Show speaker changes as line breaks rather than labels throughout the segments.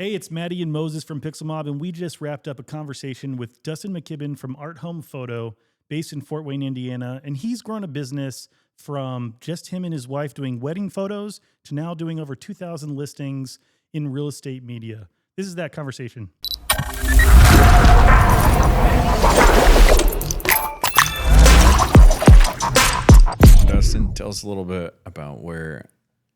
Hey, it's Maddie and Moses from Pixel Mob, and we just wrapped up a conversation with Dustin McKibben from Art Home Photo, based in Fort Wayne, Indiana. And he's grown a business from just him and his wife doing wedding photos to now doing over 2,000 listings in real estate media. This is that conversation.
Dustin, tell us a little bit about where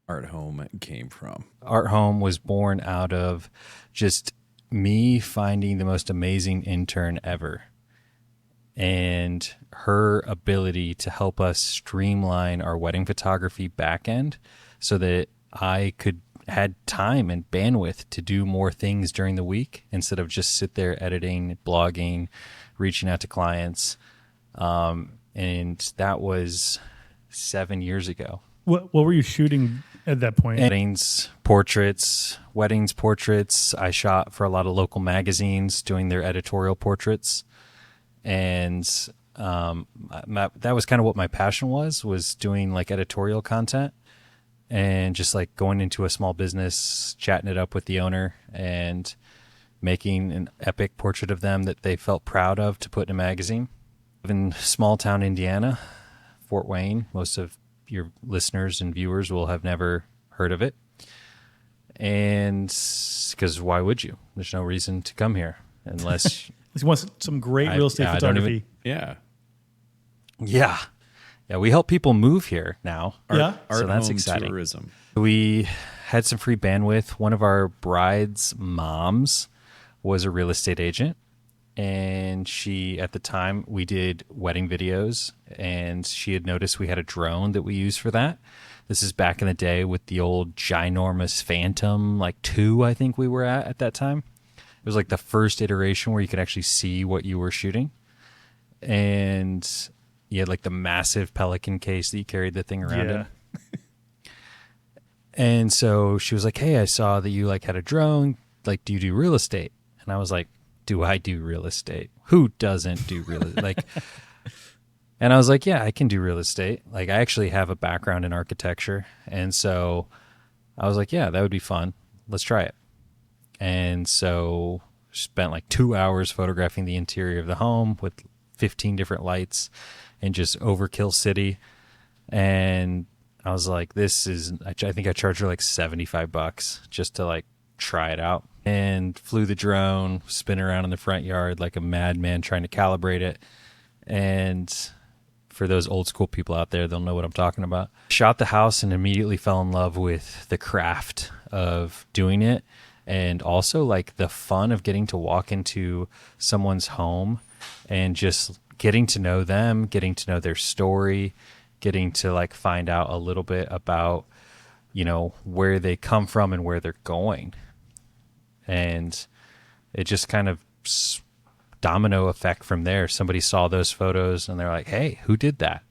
Art Home came from.
Art Home was born out of just me finding the most amazing intern ever and her ability to help us streamline our wedding photography backend so that I had time and bandwidth to do more things during the week instead of just sit there editing, blogging, reaching out to clients. And that was 7 years ago.
What were you shooting at that point?
Weddings, portraits. I shot for a lot of local magazines doing their editorial portraits. And that was kind of what my passion was doing like editorial content and just like going into a small business, chatting it up with the owner and making an epic portrait of them that they felt proud of to put in a magazine. In small town Indiana, Fort Wayne, most of your listeners and viewers will have never heard of it. And because why would you? There's no reason to come here unless
He wants some great real estate photography.
Yeah.
We help people move here now.
Yeah.
So that's exciting.
Tourism.
We had some free bandwidth. One of our bride's moms was a real estate agent. And she, at the time, we did wedding videos, and she had noticed we had a drone that we used for that. This is back in the day with the old ginormous Phantom, like 2, I think we were at that time. It was like the first iteration where you could actually see what you were shooting. And you had like the massive Pelican case that you carried the thing around in. And so she was like, hey, I saw that you like had a drone. Like, do you do real estate? And I was like, do I do real estate? Who doesn't do real estate? Like, and I was like, yeah, I can do real estate. Like, I actually have a background in architecture. And so I was like, yeah, that would be fun. Let's try it. And so spent like 2 hours photographing the interior of the home with 15 different lights and just overkill city. And I was like, I think I charged her like $75 just to like try it out. And flew the drone, spin around in the front yard like a madman trying to calibrate it. And for those old school people out there, they'll know what I'm talking about. Shot the house and immediately fell in love with the craft of doing it. And also like the fun of getting to walk into someone's home and just getting to know them, getting to know their story, getting to like find out a little bit about, you know, where they come from and where they're going. And it just kind of domino effect from there. Somebody saw those photos and they're like, hey, who did that?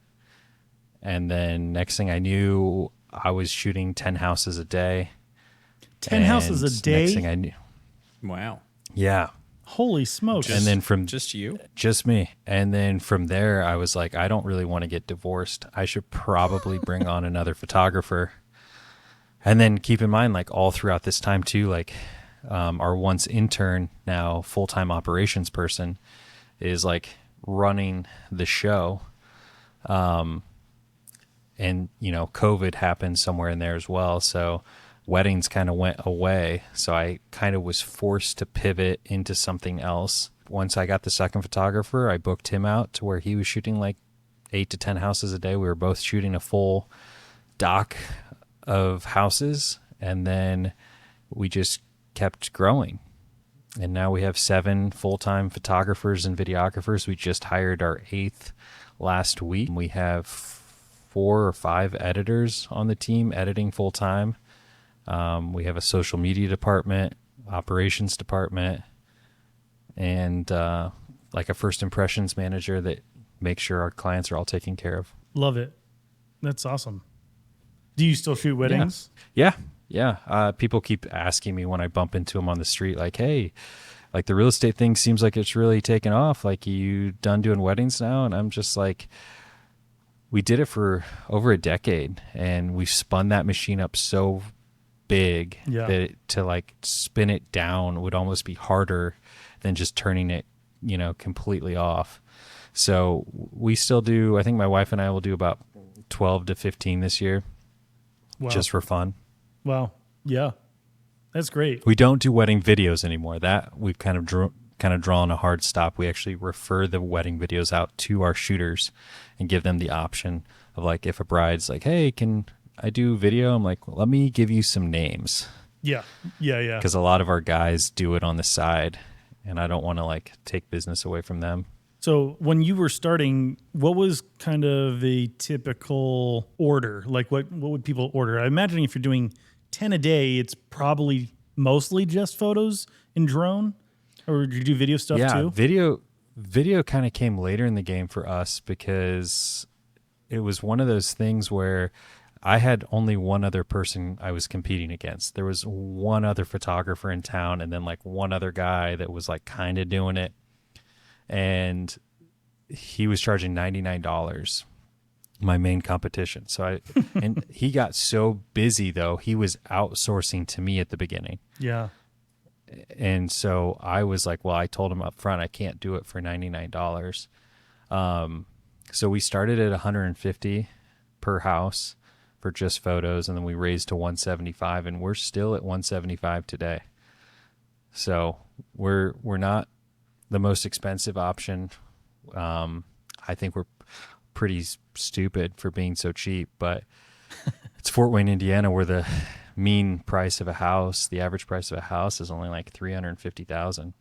And then next thing I knew, I was shooting 10 houses a day.
10 houses a day?
Next thing I knew.
Wow.
Yeah.
Holy smokes.
And then from
just you?
Just me. And then from there, I was like, I don't really want to get divorced. I should probably bring on another photographer. And then keep in mind, like all throughout this time too, like our once intern, now full-time operations person, is like running the show. And, you know, COVID happened somewhere in there as well. So weddings kind of went away. So I kind of was forced to pivot into something else. Once I got the second photographer, I booked him out to where he was shooting like 8 to 10 houses a day. We were both shooting a full dock of houses. And then we just kept growing. And now we have 7 full-time photographers and videographers. We just hired our 8th last week. We have 4 or 5 editors on the team editing full-time. We have a social media department, operations department, and like a first impressions manager that makes sure our clients are all taken care of.
Love it. That's awesome. Do you still shoot weddings?
Yeah. People keep asking me when I bump into them on the street, like, hey, like the real estate thing seems like it's really taken off. Like, you done doing weddings now? And I'm just like, we did it for over a decade and we spun that machine up so big
Yeah.
that to like spin it down would almost be harder than just turning it, completely off. So we still do, I think my wife and I will do about 12 to 15 this year,
Wow.
just for fun.
Wow. Yeah. That's great.
We don't do wedding videos anymore. That we've kind of drawn a hard stop. We actually refer the wedding videos out to our shooters and give them the option of like, if a bride's like, hey, can I do video? I'm like, well, let me give you some names.
Yeah. Yeah. Yeah.
Because a lot of our guys do it on the side, and I don't want to like take business away from them.
So when you were starting, what was kind of a typical order? Like what would people order? I'm imagining if you're doing 10 a day, it's probably mostly just photos and drone, or did you do video stuff too?
Video kind of came later in the game for us because it was one of those things where I had only one other person I was competing against. There was one other photographer in town and then like one other guy that was like kind of doing it. And he was charging $99, my main competition. So and he got so busy though, he was outsourcing to me at the beginning.
Yeah.
And so I was like, well, I told him up front, I can't do it for $99. So we started at $150 per house for just photos. And then we raised to $175, and we're still at $175 today. So we're not the most expensive option. I think we're pretty stupid for being so cheap, but it's Fort Wayne, Indiana, where the mean price of a house, the average price of a house is only like $350,000.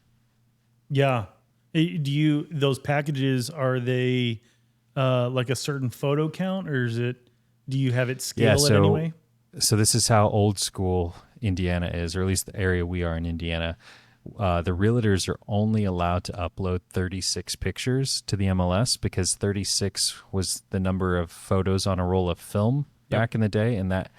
Yeah. Those packages, are they like a certain photo count, or do you have it scale it anyway?
So this is how old school Indiana is, or at least the area we are in Indiana. The realtors are only allowed to upload 36 pictures to the MLS because 36 was the number of photos on a roll of film back in the day, and that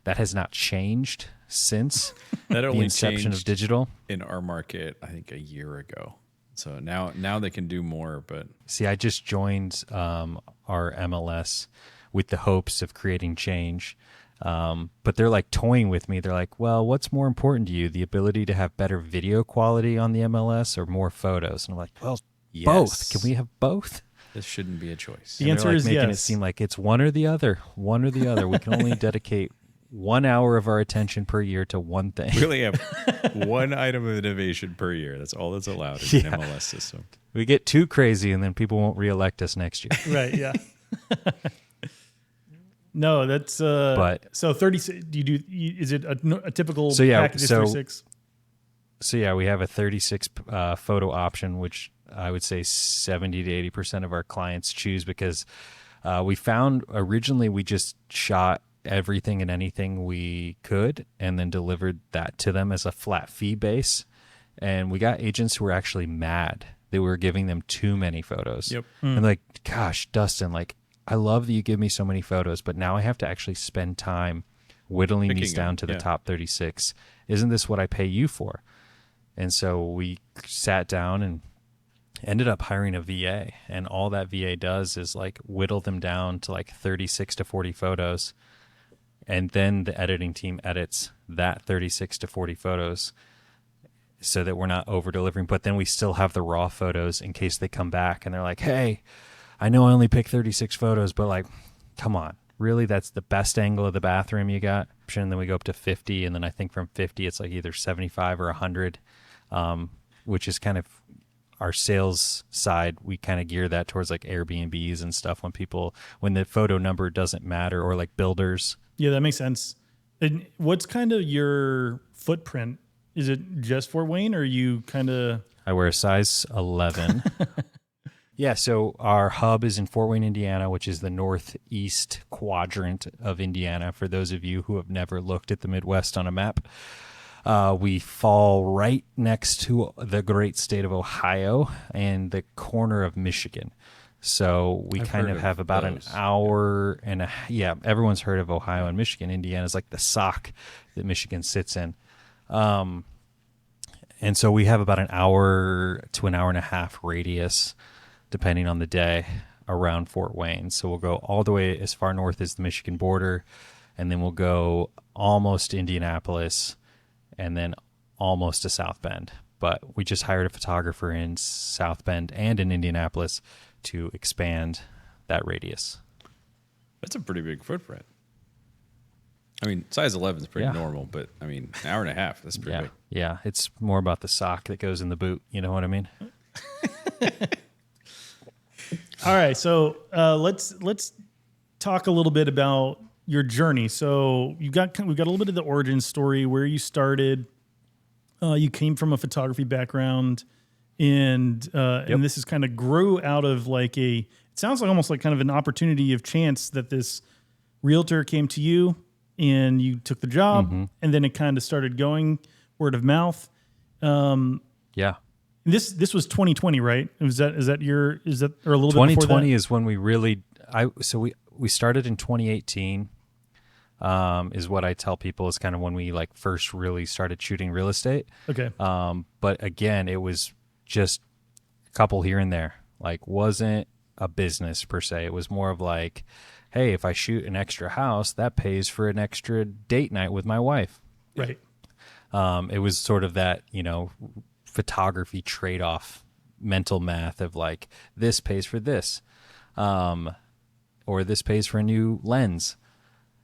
has not changed since
That
the
only
inception of
changed
digital.
in our market, I think, a year ago. So now they can do more, but
See, I just joined our MLS with the hopes of creating change. But they're like toying with me. They're like, well, what's more important to you? The ability to have better video quality on the MLS or more photos? And I'm like, well, both. Can we have both?
This shouldn't be a choice.
The answer is
making
yes.
it seem like it's one or the other. One or the other. We can only dedicate 1 hour of our attention per year to one thing.
We really have one item of innovation per year. That's all that's allowed in an MLS system.
We get too crazy, and then people won't reelect us next year.
Right. Yeah. No, that's
But
so 36. Is it a typical
So, yeah,
package is
so-
36?
So yeah, we have a 36 photo option, which I would say 70 to 80% of our clients choose because we found originally we just shot everything and anything we could and then delivered that to them as a flat fee base. And we got agents who were actually mad that we were giving them too many photos.
Yep.
And like, gosh, Dustin, like, I love that you give me so many photos, but now I have to actually spend time whittling
Picking
these down
them,
to the
yeah.
top 36. Isn't this what I pay you for? And so we sat down and ended up hiring a VA, and all that VA does is like whittle them down to like 36 to 40 photos. And then the editing team edits that 36 to 40 photos so that we're not over delivering, but then we still have the raw photos in case they come back and they're like, hey, I know I only picked 36 photos, but like, come on, really? That's the best angle of the bathroom you got? And then we go up to 50. And then I think from 50, it's like either 75 or 100, which is kind of our sales side. We kind of gear that towards like Airbnbs and stuff when the photo number doesn't matter, or like builders.
Yeah, that makes sense. And what's kind of your footprint? Is it just Fort Wayne, or are you kind of...
I wear a size 11. Yeah, so our hub is in Fort Wayne, Indiana, which is the northeast quadrant of Indiana. For those of you who have never looked at the Midwest on a map, we fall right next to the great state of Ohio and the corner of Michigan. So we
I've
kind
heard
of
of
have about an
those.
hour and a yeah, everyone's heard of Ohio and Michigan. Indiana is like the sock that Michigan sits in. And so we have about an hour to an hour and a half radius, depending on the day, around Fort Wayne. So we'll go all the way as far north as the Michigan border, and then we'll go almost to Indianapolis, and then almost to South Bend. But we just hired a photographer in South Bend and in Indianapolis to expand that radius.
That's a pretty big footprint. I mean, size 11 is pretty
Yeah.
normal, but I mean, an hour and a half, that's pretty
Yeah,
big.
yeah. It's more about the sock that goes in the boot. You know what I mean?
All right, so let's talk a little bit about your journey. So we've got a little bit of the origin story, where you started. You came from a photography background, and this is kind of grew out of like it sounds like almost like kind of an opportunity of chance that this realtor came to you and you took the job, and then it kind of started going word of mouth.
Yeah.
This was 2020, right? Or a little bit before that?
2020 is when we really we started in 2018 is what I tell people is kind of when we like first really started shooting real estate.
Okay.
But again, it was just a couple here and there. Like wasn't a business per se. It was more of like, hey, if I shoot an extra house, that pays for an extra date night with my wife.
Right.
It was sort of that, photography trade-off mental math of like, this pays for this, or this pays for a new lens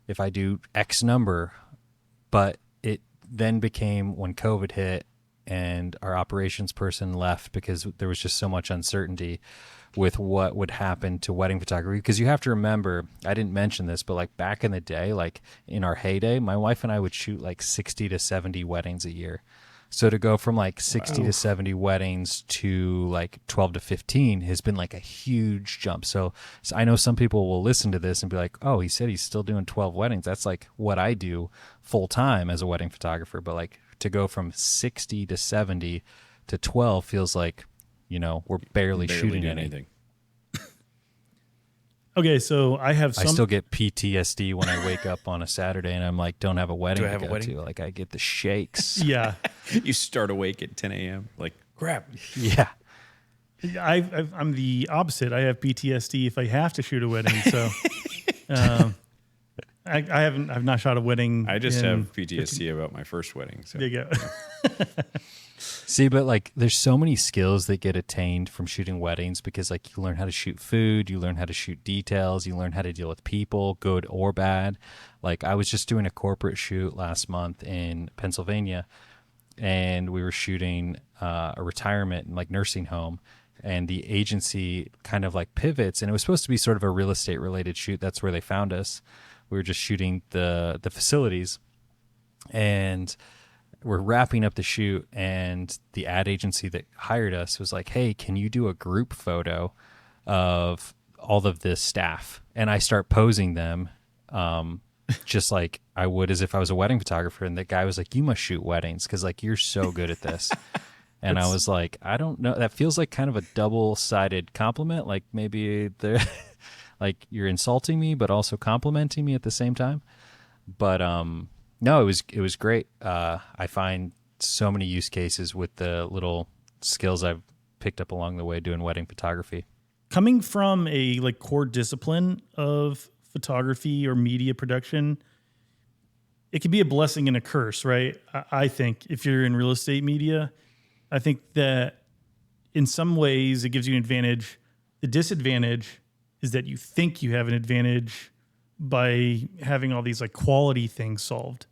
if I do X number. But it then became when COVID hit and our operations person left because there was just so much uncertainty with what would happen to wedding photography. Because you have to remember, I didn't mention this, but like back in the day, like in our heyday, my wife and I would shoot like 60 to 70 weddings a year. So to go from like 60 to 70 weddings to like 12 to 15 has been like a huge jump. So I know some people will listen to this and be like, oh, he said he's still doing 12 weddings. That's like what I do full time as a wedding photographer. But like to go from 60 to 70 to 12 feels like, we're barely shooting
doing
anything.
Okay, so I
still get PTSD when I wake up on a Saturday and I'm like, don't have a wedding
Do I
to
have a
go
wedding?
to. Like I get the shakes.
Yeah.
You start awake at 10 a.m. Like, crap.
Yeah.
I'm the opposite. I have PTSD if I have to shoot a wedding. So I've not shot a wedding.
I just
in
have PTSD about my first wedding. So
There you go.
See, but like there's so many skills that get attained from shooting weddings because like you learn how to shoot food, you learn how to shoot details, you learn how to deal with people, good or bad. Like I was just doing a corporate shoot last month in Pennsylvania, and we were shooting a retirement and like nursing home, and the agency kind of like pivots, and it was supposed to be sort of a real estate related shoot. That's where they found us. We were just shooting the facilities, and we're wrapping up the shoot, and the ad agency that hired us was like, hey, can you do a group photo of all of the staff? And I start posing them just like I would as if I was a wedding photographer. And the guy was like, you must shoot weddings because like you're so good at this. And I was like, I don't know. That feels like kind of a double-sided compliment. Like maybe they're like you're insulting me, but also complimenting me at the same time. But no, it was great. I find so many use cases with the little skills I've picked up along the way doing wedding photography.
Coming from a like core discipline of photography or media production, it can be a blessing and a curse, right? I think if you're in real estate media, I think that in some ways it gives you an advantage. The disadvantage is that you think you have an advantage by having all these like quality things solved.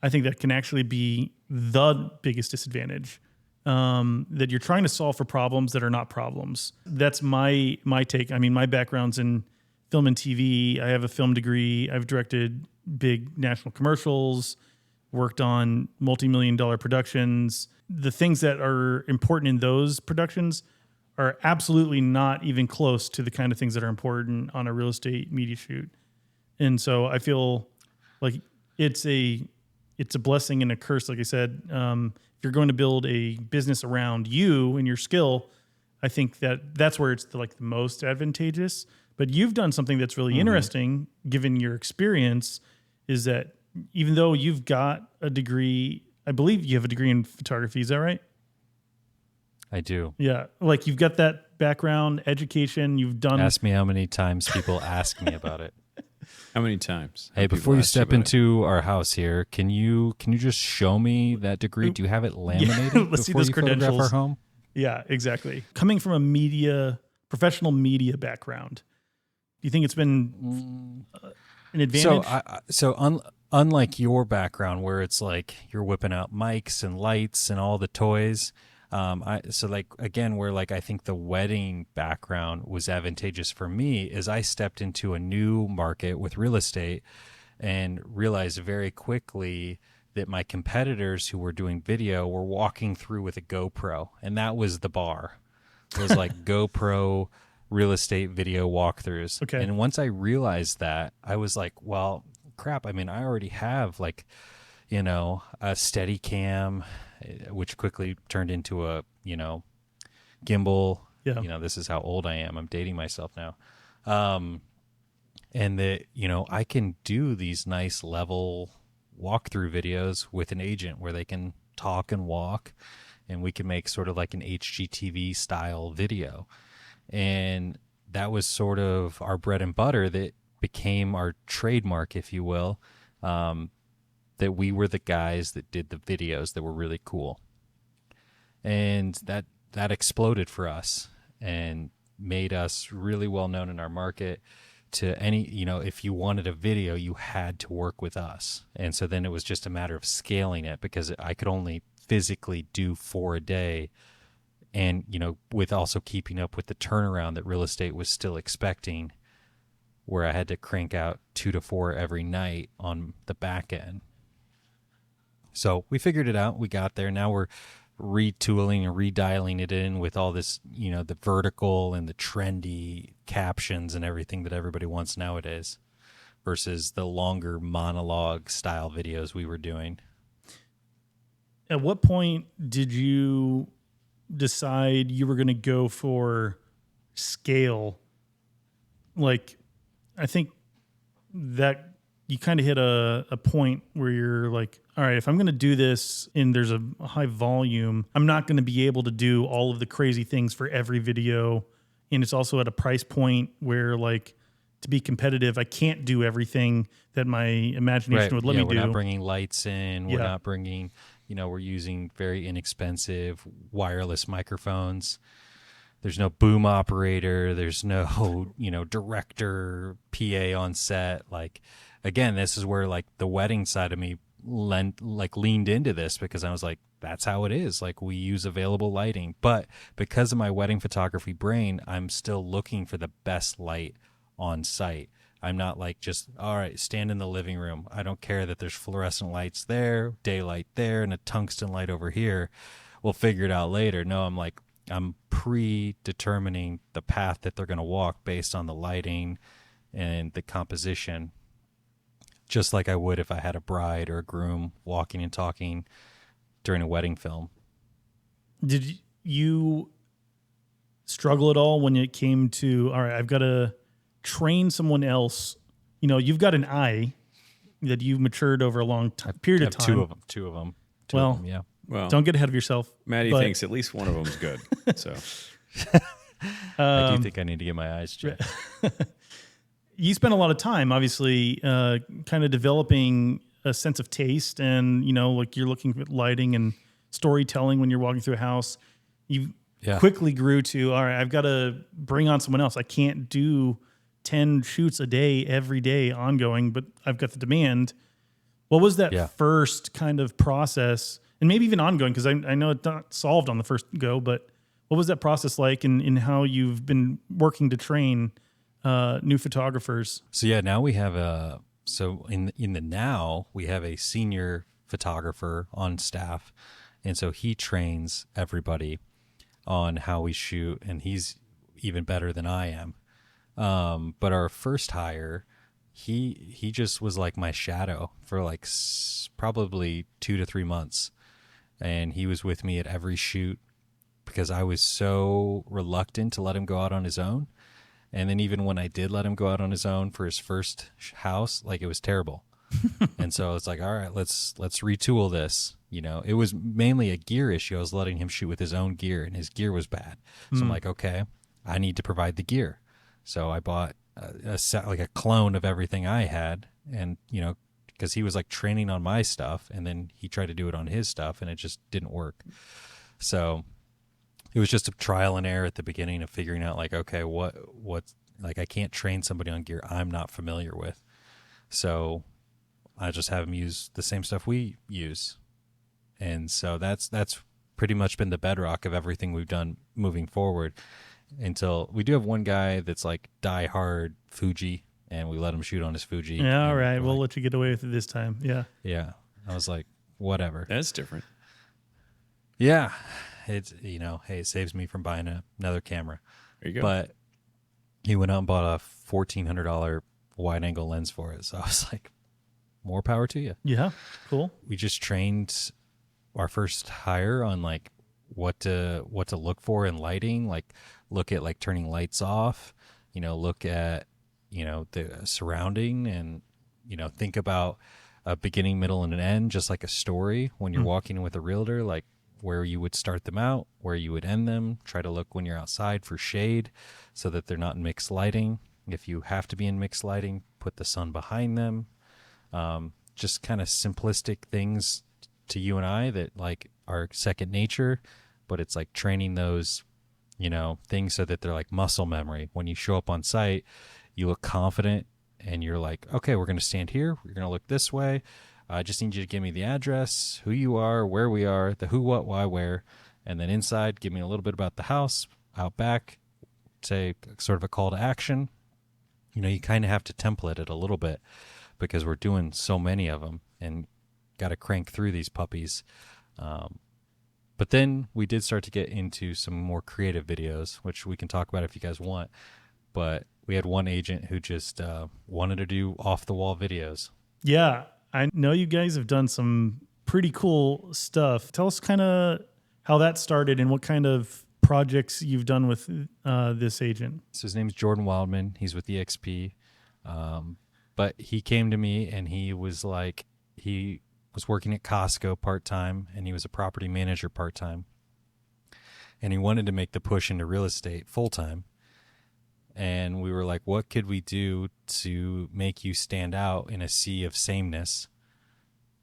I think that can actually be the biggest disadvantage, that you're trying to solve for problems that are not problems. That's my take. I mean, my background's in film and TV. I have a film degree. I've directed big national commercials, worked on multi-million-dollar productions. The things that are important in those productions are absolutely not even close to the kind of things that are important on a real estate media shoot. And so I feel like it's a blessing and a curse. Like I said, if you're going to build a business around you and your skill, I think that's where it's the most advantageous. But you've done something that's really interesting, given your experience, is that even though you've got a degree, I believe you have a degree in photography. Is that right?
I do.
Yeah. Like you've got that background, education, you've done.
Ask me how many times people ask me about it.
How many times?
Hey,
have people
before you
asked
step
about it?
into our house here, can you just show me that degree? Do you have it laminated
let's see
before
those
you photograph our
credentials.
home?
Yeah, exactly. Coming from a professional media background, do you think it's been an advantage?
Unlike your background, where it's like you're whipping out mics and lights and all the toys, where like I think the wedding background was advantageous for me is I stepped into a new market with real estate and realized very quickly that my competitors who were doing video were walking through with a GoPro, and that was the bar. It was like GoPro real estate video walkthroughs.
Okay.
And once I realized that, I was like, well, crap. I mean, I already have like, a steady cam, which quickly turned into a, gimbal.
Yeah.
This is how old I am. I'm dating myself now. And that, I can do these nice level walkthrough videos with an agent where they can talk and walk, and we can make sort of like an HGTV style video. And that was sort of our bread and butter that became our trademark, if you will, that we were the guys that did the videos that were really cool. And that exploded for us and made us really well known in our market. To any, if you wanted a video, you had to work with us. And so then it was just a matter of scaling it, because I could only physically do 4 a day. And, with also keeping up with the turnaround that real estate was still expecting, where I had to crank out 2 to 4 every night on the back end. So we figured it out. We got there. Now we're retooling and redialing it in with all this, the vertical and the trendy captions and everything that everybody wants nowadays versus the longer monologue style videos we were doing.
At what point did you decide you were going to go for scale? Like, I think that you kind of hit a point where you're like, all right, if I'm going to do this and there's a high volume, I'm not going to be able to do all of the crazy things for every video. And it's also at a price point where, like, to be competitive, I can't do everything that my imagination would let me do.
We're not bringing lights in. We're
Yeah.
not bringing, we're using very inexpensive wireless microphones. There's no boom operator. There's no, director, PA on set. Like, again, this is where like the wedding side of me leaned into this, because I was like, that's how it is. Like, we use available lighting. But because of my wedding photography brain, I'm still looking for the best light on site. I'm not like just, all right, stand in the living room. I don't care that there's fluorescent lights there, daylight there, and a tungsten light over here. We'll figure it out later. No, I'm predetermining the path that they're going to walk based on the lighting and the composition, just like I would if I had a bride or a groom walking and talking during a wedding film.
Did you struggle at all when it came to, all right, I've got to train someone else? You've got an eye that you've matured over a long period of time.
Two of them. Yeah.
Well,
Don't get ahead of yourself.
Maddie
but-
thinks at least one of them's good. So
I do think I need to get my eyes checked.
You spend a lot of time, obviously, kind of developing a sense of taste, and like you're looking at lighting and storytelling when you're walking through a house. You quickly grew to, all right, I've got to bring on someone else. I can't do 10 shoots a day every day ongoing, but I've got the demand. What was that first kind of process, and maybe even ongoing, because I know it's not solved on the first go, but what was that process like in how you've been working to train new photographers?
So now we have we have a senior photographer on staff, and so he trains everybody on how we shoot, and he's even better than I am. But our first hire, he just was like my shadow for like probably 2 to 3 months, and he was with me at every shoot because I was so reluctant to let him go out on his own. And then even when I did let him go out on his own for his first house, like, it was terrible. And so it's like, all right, let's retool this. It was mainly a gear issue. I was letting him shoot with his own gear, and his gear was bad. So I'm like, okay, I need to provide the gear. So I bought like a clone of everything I had, and because he was like training on my stuff, and then he tried to do it on his stuff, and it just didn't work. So it was just a trial and error at the beginning of figuring out like, okay, what like I can't train somebody on gear I'm not familiar with, so I just have him use the same stuff we use, and so that's pretty much been the bedrock of everything we've done moving forward. Until we do have one guy that's like die hard Fuji, and we let him shoot on his Fuji.
Yeah, all right. We'll
like,
let you get away with it this time. Yeah.
yeah. I was like, whatever.
That's different.
Yeah. It's, hey, it saves me from buying another camera.
There you go.
But he went out and bought a $1,400 wide angle lens for it. So I was like, more power to you.
Yeah. Cool.
We just trained our first hire on like what to look for in lighting, like look at like turning lights off, look at, the surrounding, and, think about a beginning, middle, and an end, just like a story when you're walking with a realtor, like where you would start them out, where you would end them. Try to look when you're outside for shade so that they're not in mixed lighting. If you have to be in mixed lighting, put the sun behind them. Just kind of simplistic things to you and I that like are second nature, but it's like training those, things so that they're like muscle memory. When you show up on site, you look confident and you're like, okay, we're going to stand here. We're going to look this way. I just need you to give me the address, who you are, where we are, the who, what, why, where. And then inside, give me a little bit about the house. Out back, say sort of a call to action. You kind of have to template it a little bit because we're doing so many of them and got to crank through these puppies. But then we did start to get into some more creative videos, which we can talk about if you guys want. But we had one agent who just wanted to do off-the-wall videos.
Yeah. I know you guys have done some pretty cool stuff. Tell us kind of how that started and what kind of projects you've done with this agent.
So his name's Jordan Wildman. He's with EXP. But he came to me and he was like, he was working at Costco part-time, and he was a property manager part-time. And he wanted to make the push into real estate full-time. And we were like, what could we do to make you stand out in a sea of sameness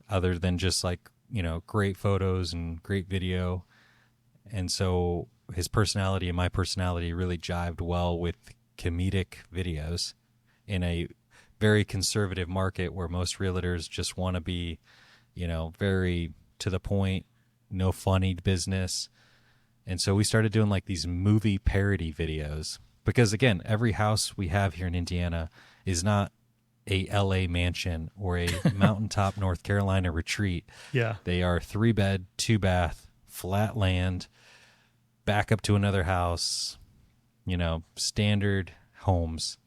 other than just like, great photos and great video? And so his personality and my personality really jived well with comedic videos in a very conservative market where most realtors just want to be, very to the point, no funny business. And so we started doing like these movie parody videos because, again, every house we have here in Indiana is not a LA mansion or a mountaintop North Carolina retreat.
Yeah.
They are 3-bed, 2-bath, flat land, back up to another house, standard homes.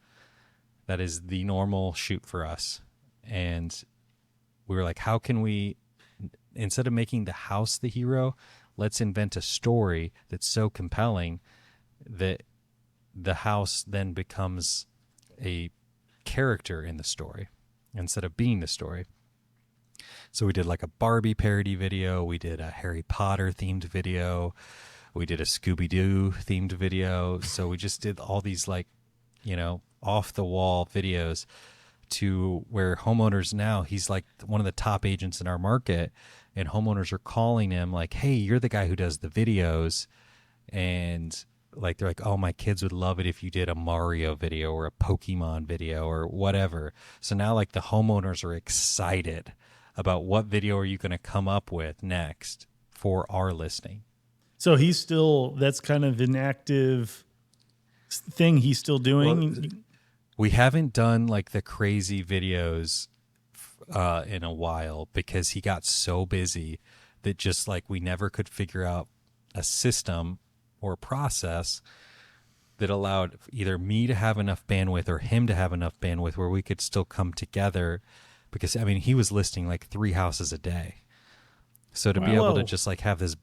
That is the normal shoot for us. And we were like, how can we, instead of making the house the hero, let's invent a story that's so compelling that the house then becomes a character in the story instead of being the story. So we did like a Barbie parody video. We did a Harry Potter themed video. We did a Scooby-Doo themed video. So we just did all these like, off the wall videos to where homeowners now, he's like one of the top agents in our market, and homeowners are calling him like, hey, you're the guy who does the videos. And like, they're like, oh, my kids would love it if you did a Mario video or a Pokemon video or whatever. So now like the homeowners are excited about what video are you going to come up with next for our listing.
So that's kind of an active thing he's still doing.
Well, we haven't done like the crazy videos in a while because he got so busy that just like we never could figure out a system or a process that allowed either me to have enough bandwidth or him to have enough bandwidth where we could still come together, because he was listing like 3 houses a day. So to be able to just like have this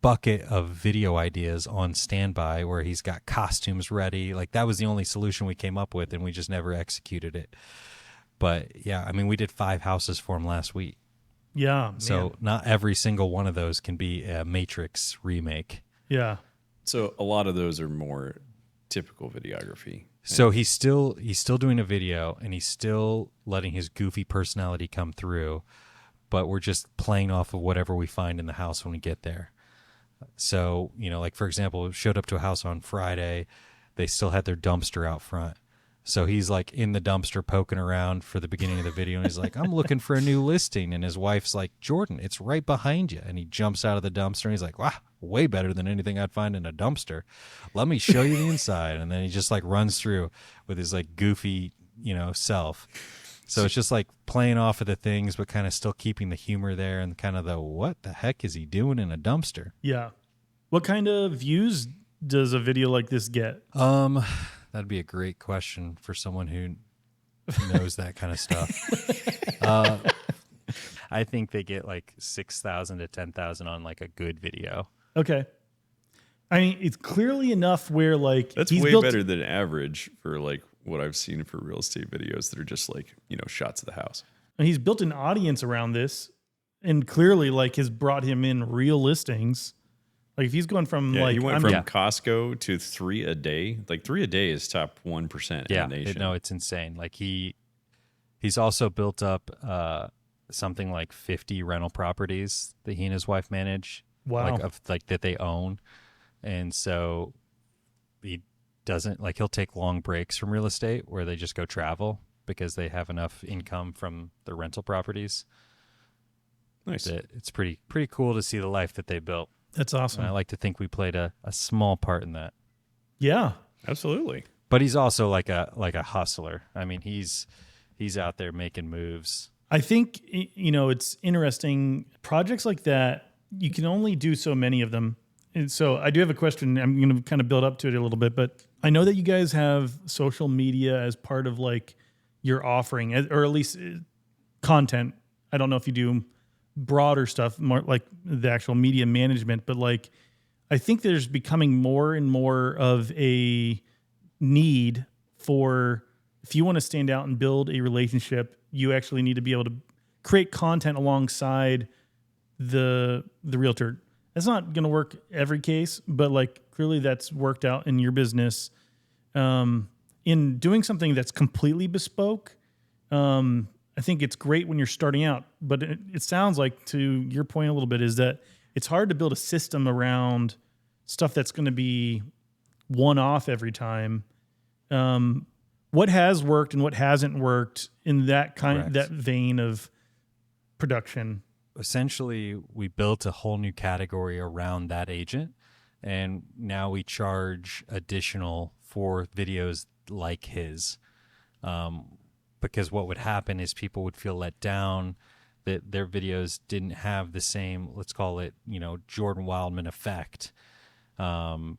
bucket of video ideas on standby where he's got costumes ready, like that was the only solution we came up with, and we just never executed it. But yeah, we did 5 houses for him last week.
Yeah.
So
man.
Not every single one of those can be a Matrix remake.
Yeah.
So a lot of those are more typical videography.
So he's still doing a video, and he's still letting his goofy personality come through, but we're just playing off of whatever we find in the house when we get there. So, like for example, we showed up to a house on Friday. They still had their dumpster out front. So he's like in the dumpster poking around for the beginning of the video, and he's like, I'm looking for a new listing. And his wife's like, Jordan, it's right behind you. And he jumps out of the dumpster, and he's like, wow, way better than anything I'd find in a dumpster. Let me show you the inside. And then he just like runs through with his like goofy, self. So it's just like playing off of the things, but kind of still keeping the humor there and kind of the, what the heck is he doing in a dumpster?
Yeah. What kind of views does a video like this get?
That'd be a great question for someone who knows that kind of stuff. I think they get like 6,000 to 10,000 on like a good video.
Okay. I mean, it's clearly enough where like
that's
he's
way
built,
better than average for like what I've seen for real estate videos that are just like, shots of the house.
he's built an audience around this, and clearly like has brought him in real listings. Like if he's going from
Yeah,
like
he went
I'm-
from
Yeah.
Costco to 3 a day. Like 3 a day is top 1% in
Yeah,
the nation.
no, it's insane. Like he's also built up something like 50 rental properties that he and his wife manage.
Wow.
Like that they own. And so he doesn't he'll take long breaks from real estate where they just go travel because they have enough income from the rental properties.
Nice.
That it's pretty cool to see the life that they built.
That's awesome.
And I like to think we played a small part in that.
Yeah.
Absolutely.
But he's also like a hustler. I mean, he's out there making moves.
I think, it's interesting. Projects like that, you can only do so many of them. And so I do have a question. I'm going to kind of build up to it a little bit, but I know that you guys have social media as part of like your offering, or at least content. I don't know if you do broader stuff, more like the actual media management, but like I think there's becoming more and more of a need for, if you want to stand out and build a relationship, you actually need to be able to create content alongside the realtor. That's not going to work every case, but like clearly that's worked out in your business. In doing something that's completely bespoke, I think it's great when you're starting out, but it sounds like, to your point a little bit, is that it's hard to build a system around stuff that's going to be one-off every time. What has worked and what hasn't worked in that that vein of production?
Essentially, we built a whole new category around that agent, and now we charge additional for videos like his. Because what would happen is people would feel let down that their videos didn't have the same, let's call it, Jordan Wildman effect. And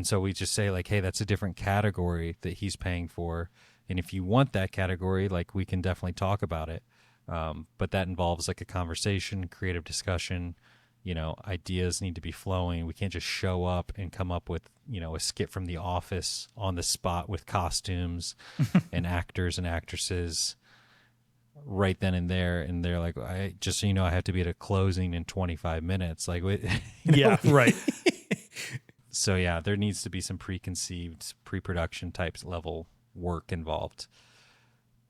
so we just say like, hey, that's a different category that he's paying for. And if you want that category, like we can definitely talk about it. But that involves like a conversation, creative discussion, ideas need to be flowing. We can't just show up and come up with, a skit from The Office on the spot with costumes and actors and actresses right then and there. And they're like, I have to be at a closing in 25 minutes. Like,
Yeah, right.
So yeah, there needs to be some preconceived pre-production types level work involved.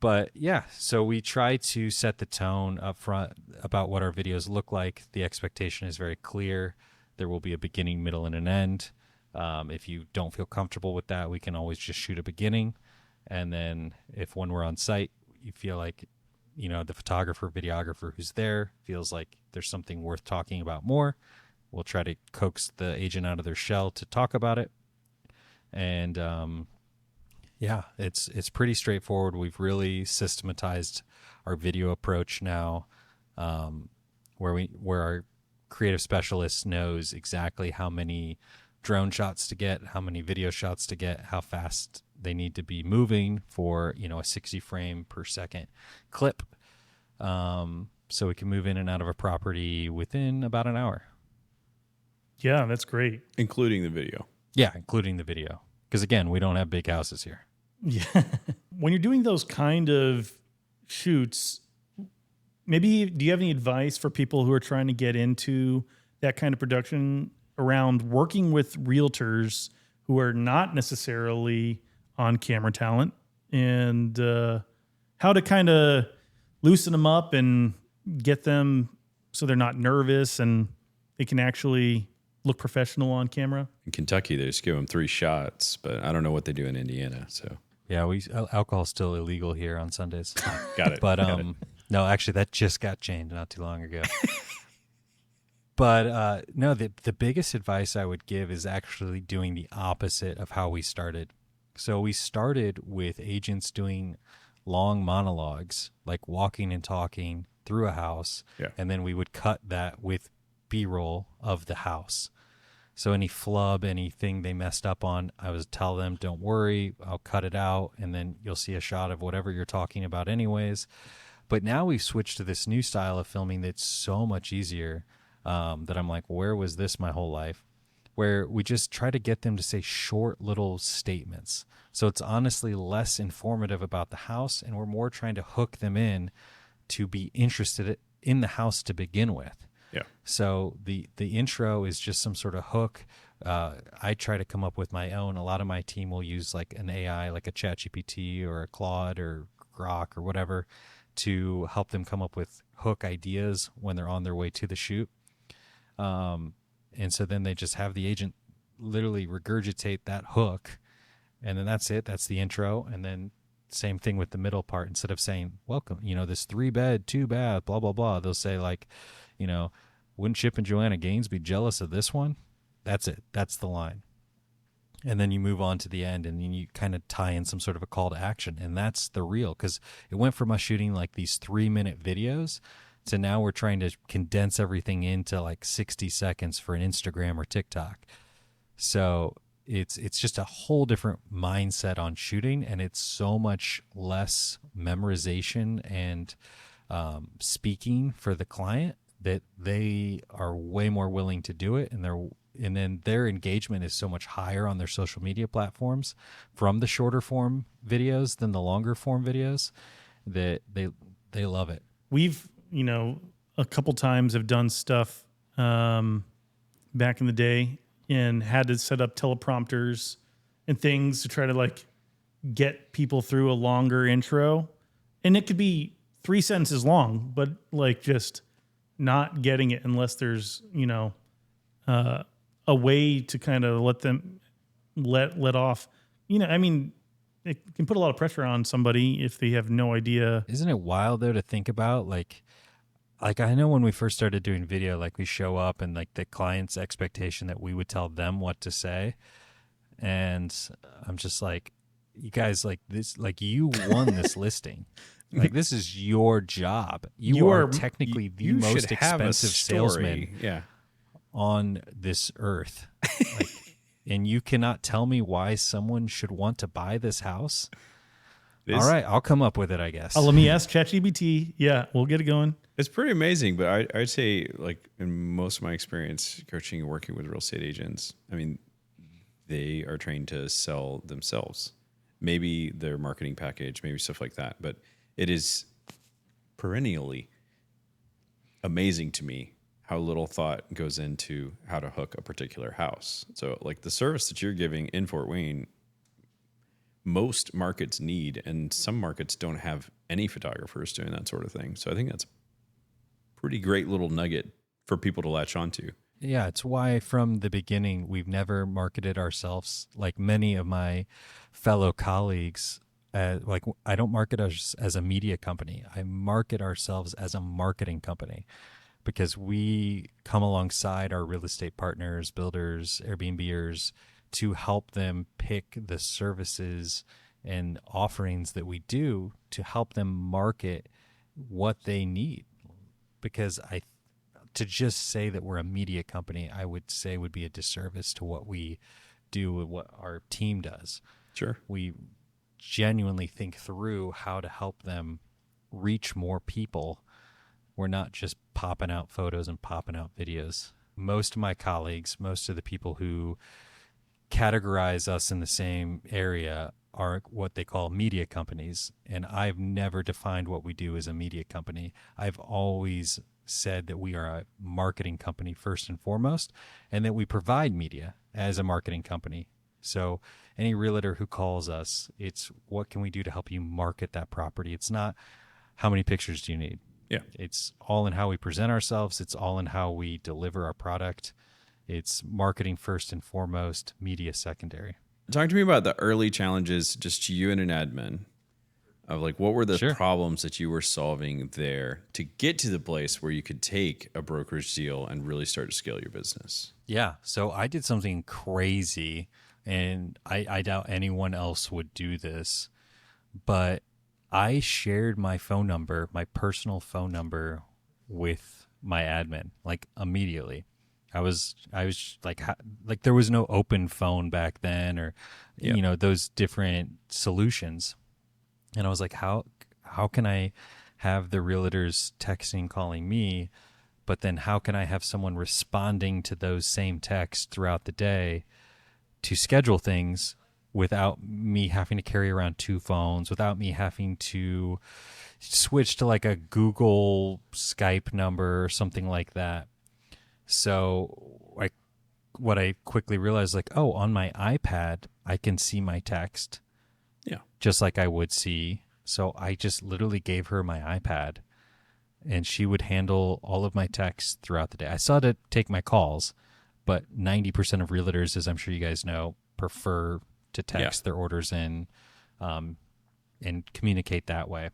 But yeah, so we try to set the tone up front about what our videos look like. The expectation is very clear. There will be a beginning, middle, and an end. If you don't feel comfortable with that, we can always just shoot a beginning. And then if when we're on site, you feel like, the photographer, videographer who's there feels like there's something worth talking about more, we'll try to coax the agent out of their shell to talk about it. And, yeah, it's pretty straightforward. We've really systematized our video approach now, where our creative specialist knows exactly how many drone shots to get, how many video shots to get, how fast they need to be moving for a 60 frame per second clip, so we can move in and out of a property within about an hour.
Yeah, that's great.
Including the video.
Yeah, including the video, because again, we don't have big houses here.
Yeah. When you're doing those kind of shoots, maybe do you have any advice for people who are trying to get into that kind of production around working with realtors who are not necessarily on camera talent and how to kind of loosen them up and get them so they're not nervous and they can actually look professional on camera.
In Kentucky, they just give them 3 shots, but I don't know what they do in Indiana. So
Yeah, alcohol's still illegal here on Sundays.
got it.
But
got it.
no, actually that just got changed not too long ago. But no, the biggest advice I would give is actually doing the opposite of how we started. So we started with agents doing long monologues, like walking and talking through a house, and then we would cut that with B-roll of the house. So any flub, anything they messed up on, I would tell them, don't worry, I'll cut it out, and then you'll see a shot of whatever you're talking about anyways. But now we've switched to this new style of filming that's so much easier, that I'm like, where was this my whole life? Where we just try to get them to say short little statements. So it's honestly less informative about the house, and we're more trying to hook them in to be interested in the house to begin with.
Yeah.
So the intro is just some sort of hook. I try to come up with my own. A lot of my team will use like an AI, like a ChatGPT or a Claude or Grok or whatever, to help them come up with hook ideas when they're on their way to the shoot. And so then they just have the agent literally regurgitate that hook, and then that's it. That's the intro. And then same thing with the middle part. Instead of saying, welcome, this 3-bed, 2-bath, blah, blah, blah, they'll say like, wouldn't Chip and Joanna Gaines be jealous of this one? That's it. That's the line. And then you move on to the end, and then you kind of tie in some sort of a call to action. And that's the reel, because it went from us shooting like these 3-minute videos to now we're trying to condense everything into like 60 seconds for an Instagram or TikTok. So it's just a whole different mindset on shooting, and it's so much less memorization and speaking for the client that they are way more willing to do it, and then their engagement is so much higher on their social media platforms from the shorter form videos than the longer form videos that they love it.
We've, a couple times have done stuff back in the day and had to set up teleprompters and things to try to like get people through a longer intro. And it could be 3 sentences long, but like just not getting it unless there's, a way to kind of let them let off. It can put a lot of pressure on somebody if they have no idea.
Isn't it wild though to think about? Like I know when we first started doing video, like we show up and like the client's expectation that we would tell them what to say. And I'm just like, you guys, like this, like you won this listing. Like this is your job. You are technically the most expensive salesman on this earth. Like, and you cannot tell me why someone should want to buy this house. All right, I'll come up with it, I guess.
Let me ask ChatGPT. Yeah, we'll get it going.
It's pretty amazing, but I'd say, like, in most of my experience coaching and working with real estate agents, I mean, they are trained to sell themselves. Maybe their marketing package, maybe stuff like that. But it is perennially amazing to me how little thought goes into how to hook a particular house. So, like, the service that you're giving in Fort Wayne, most markets need, and some markets don't have any photographers doing that sort of thing. So I think that's a pretty great little nugget for people to latch onto.
Yeah, it's why from the beginning we've never marketed ourselves like many of my fellow colleagues. Like I don't market us as a media company. I market ourselves as a marketing company because we come alongside our real estate partners, builders, Airbnbers, to help them pick the services and offerings that we do to help them market what they need. Because to just say that we're a media company, I would say would be a disservice to what we do and what our team does.
Sure.
We genuinely think through how to help them reach more people. We're not just popping out photos and popping out videos. Most of my colleagues, most of the people who categorize us in the same area are what they call media companies. And I've never defined what we do as a media company. I've always said that we are a marketing company first and foremost, and that we provide media as a marketing company. So any realtor who calls us, it's what can we do to help you market that property? It's not how many pictures do you need?
Yeah.
It's all in how we present ourselves. It's all in how we deliver our product. It's marketing first and foremost, media secondary.
Talk to me about the early challenges, just you and an admin, of like what were the
Sure.
problems that you were solving there to get to the place where you could take a brokerage deal and really start to scale your business?
Yeah. So I did something crazy, and I doubt anyone else would do this, but I shared my phone number, my personal phone number, with my admin like immediately. I was like there was no open phone back then, or
Yeah.
those different solutions. And I was like, how can I have the realtors texting, calling me, but then how can I have someone responding to those same texts throughout the day to schedule things without me having to carry around two phones, without me having to switch to like a Google Skype number or something like that. So what I quickly realized, like, oh, on my iPad, I can see my text.
Yeah.
Just like I would see. So I just literally gave her my iPad, and she would handle all of my texts throughout the day. I still had to take my calls, but 90% of realtors, as I'm sure you guys know, prefer to text their orders in and communicate that way.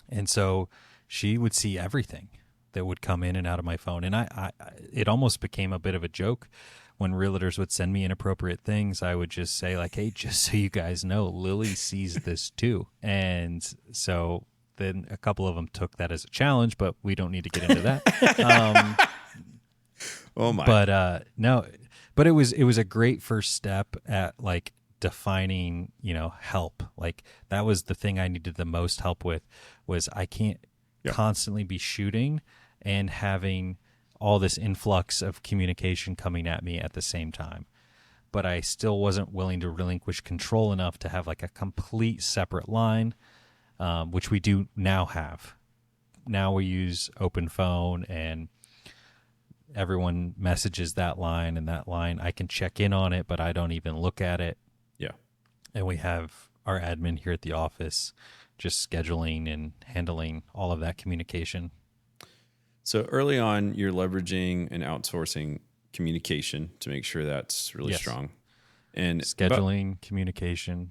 And so she would see everything that would come in and out of my phone. And I it almost became a bit of a joke when realtors would send me inappropriate things. I would just say like, hey, just so you guys know, Lily sees this too. And so then a couple of them took that as a challenge, but we don't need to get into that.
Oh my.
But no, but it was a great first step at like defining, help. Like that was the thing I needed the most help with, was I can't constantly be shooting and having all this influx of communication coming at me at the same time. But I still wasn't willing to relinquish control enough to have like a complete separate line, which we do now have. Now we use open phone, and everyone messages that line, and that line I can check in on it, but I don't even look at it.
Yeah.
And we have our admin here at the office just scheduling and handling all of that communication.
So early on, you're leveraging and outsourcing communication to make sure that's really strong. And
scheduling, communication.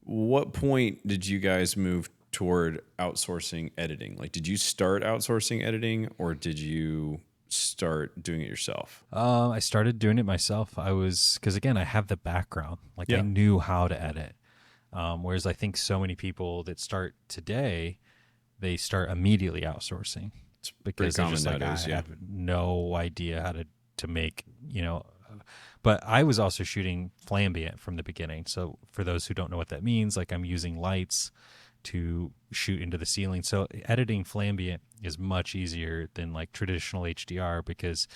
What point did you guys move toward outsourcing editing? Like, did you start outsourcing editing, or did you start doing it yourself?
I started doing it myself. Because again, I have the background. Like I knew how to edit. Whereas I think so many people that start today, they start immediately outsourcing.
It's
because they're just like, I have no idea how to make, but I was also shooting flambient from the beginning. So for those who don't know what that means, like I'm using lights to shoot into the ceiling. So editing flambient is much easier than like traditional HDR, because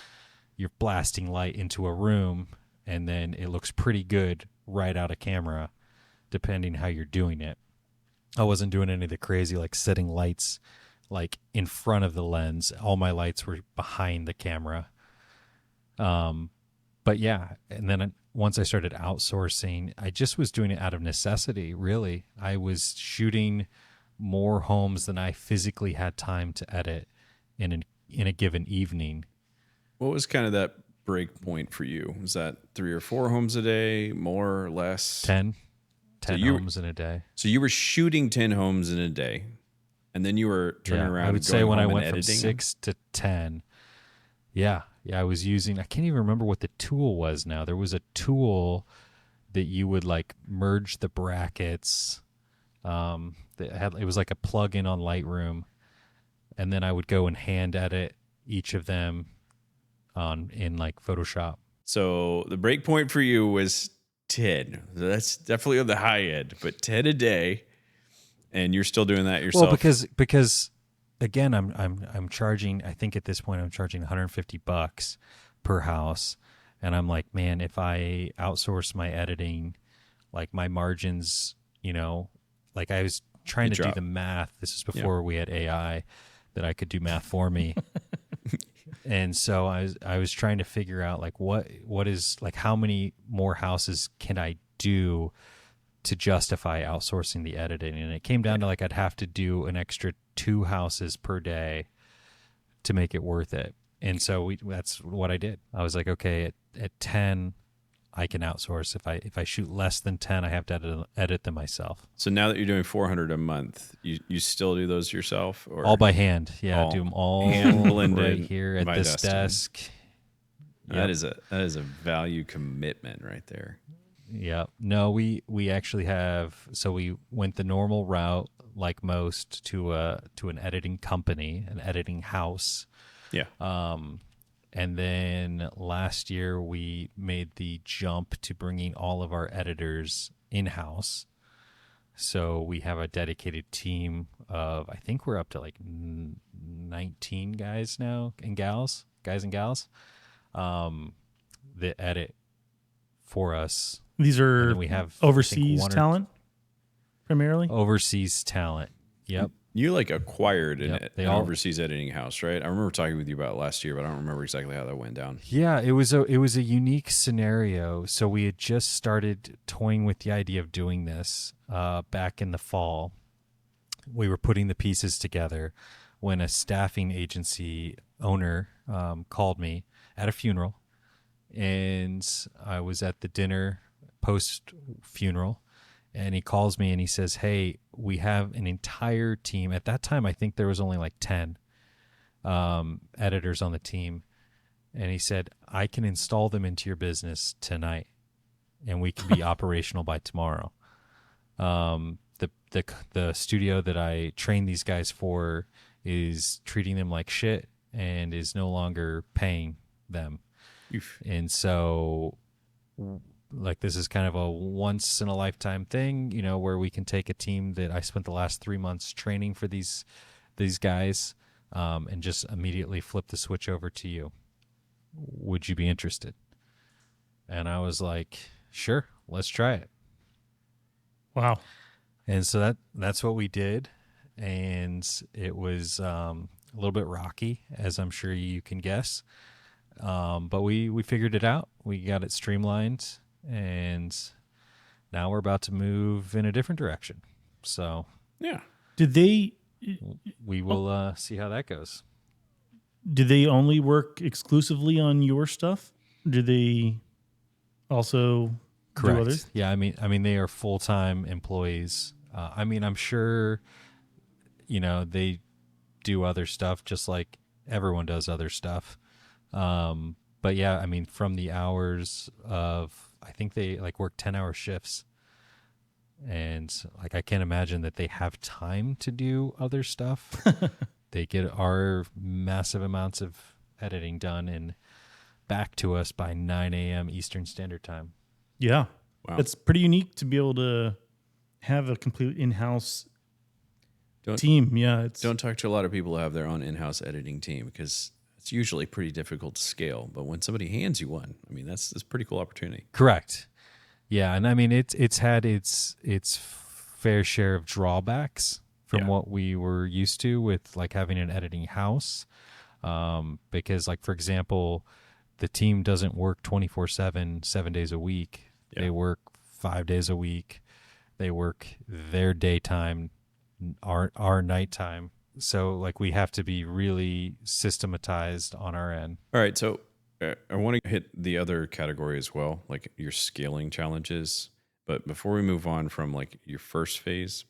you're blasting light into a room and then it looks pretty good right out of camera, depending how you're doing it. I wasn't doing any of the crazy, like setting lights like in front of the lens. All my lights were behind the camera. But yeah, and then once I started outsourcing, I just was doing it out of necessity, really. I was shooting more homes than I physically had time to edit in a given evening.
What was kind of that break point for you? Was that 3 or 4 homes a day, more or less?
10 homes in a day.
So you were shooting 10 homes in a day, and then you were turning around.
I would say when I went from
editing?
6 to 10. Yeah, I was using, I can't even remember what the tool was now. There was a tool that you would like merge the brackets. It was like a plug-in on Lightroom, and then I would go and hand edit each of them in like Photoshop. So
the break point for you was 10. That's definitely on the high end, but 10 a day, and you're still doing that yourself.
Well, because again, I'm charging, I think at this point I'm charging $150 per house, and I'm like, man, if I outsource my editing, like my margins, like I was trying to do the math. This is before we had AI that I could do math for me. And so I was trying to figure out like what is like how many more houses can I do to justify outsourcing the editing, and it came down to like I'd have to do an extra 2 houses per day to make it worth it. And so that's what I did. I was like, okay, at 10 I can outsource. If I shoot less than 10, I have to edit them myself.
So now that you're doing 400 a month, you still do those yourself, or
All by hand. Yeah, I do them all
hand blended
right here at
by
this
Dustin.
desk.
That is a value commitment right there.
Yeah. No, we actually have. So we went the normal route, like most, to an editing company, an editing house.
Yeah.
And then last year we made the jump to bringing all of our editors in-house. So we have a dedicated team of, I think we're up to like 19 guys now and gals, that edit for us.
These
And
are
then we have
overseas
I think,
talent, primarily.
overseas talent. Yep.
You like acquired
Yep,
an overseas editing house, right? I remember talking with you about it last year, but I don't remember exactly how that went down.
Yeah, it was a unique scenario. So we had just started toying with the idea of doing this back in the fall. We were putting the pieces together when a staffing agency owner called me at a funeral, and I was at the dinner post funeral. And he calls me and he says, hey, we have an entire team. At that time, I think there was only like 10 editors on the team. And he said, I can install them into your business tonight and we can be operational by tomorrow. The studio that I trained these guys for is treating them like shit and is no longer paying them.
Oof.
And so like this is kind of a once in a lifetime thing, you know, where we can take a team that I spent the last 3 months training for these guys and just immediately flip the switch over to you. Would you be interested? And I was like, sure, let's try it.
Wow.
And so that's what we did. And it was a little bit rocky, as I'm sure you can guess. But we figured it out. We got it streamlined. And now we're about to move in a different direction. So
Yeah.
Did they
we will see how that goes.
only work exclusively on your stuff? Do they also do others?
Yeah, I mean they are full-time employees. I mean, I'm sure, you know, they do other stuff just like everyone does other stuff. But yeah, I mean, from the hours of, I think they like work 10-hour shifts, and like I can't imagine that they have time to do other stuff. They get our massive amounts of editing done and back to us by 9 a.m. Eastern Standard Time.
Yeah.
Wow.
It's pretty unique to be able to have a complete in-house
Don't-
team. Yeah. It's
Don't talk to a lot of people who have their own in-house editing team because it's usually pretty difficult to scale. But when somebody hands you one, I mean, that's a pretty cool opportunity.
Correct. Yeah, and I mean it's had its fair share of drawbacks from what we were used to with like having an editing house, because like for example, the team doesn't work 24/7, 7 days a week.
Yeah.
They work 5 days a week. They work their daytime, our nighttime. So like we have to be really systematized on our end.
All right. So I want to hit the other category as well, like your scaling challenges. But before we move on from like your first phase,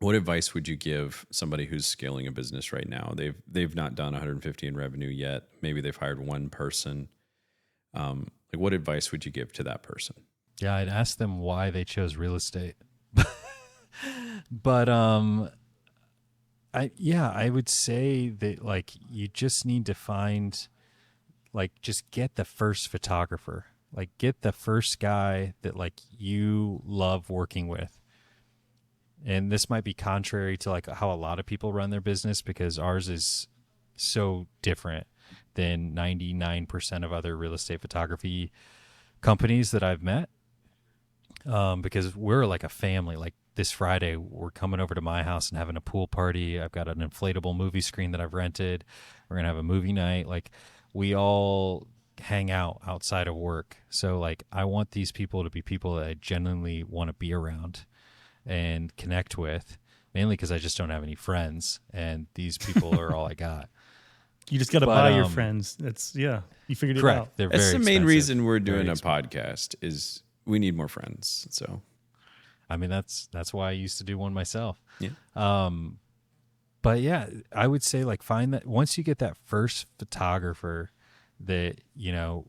what advice would you give somebody who's scaling a business right now? They've not done 150 in revenue yet. Maybe they've hired one person. Like what advice would you give to that person?
Yeah, I'd ask them why they chose real estate. But I would say that like you just need to find, like, just get the first photographer, like get the first guy that like you love working with. And this might be contrary to like how a lot of people run their business, because ours is so different than 99% of other real estate photography companies that I've met. Because we're like a family, like this Friday we're coming over to my house and having a pool party. I've got an inflatable movie screen that I've rented. We're going to have a movie night. Like, we all hang out outside of work. So like, I want these people to be people that I genuinely want to be around and connect with, mainly because I just don't have any friends, and these people are all I got.
You just got to buy your friends. That's you figured it
Correct.
out.
They're
That's
very
the main
expensive.
reason we're
Very
doing a
expensive.
podcast is we need more friends. So
I mean, that's why I used to do one myself.
yeah.
But yeah, I would say like, find that once you get that first photographer that, you know,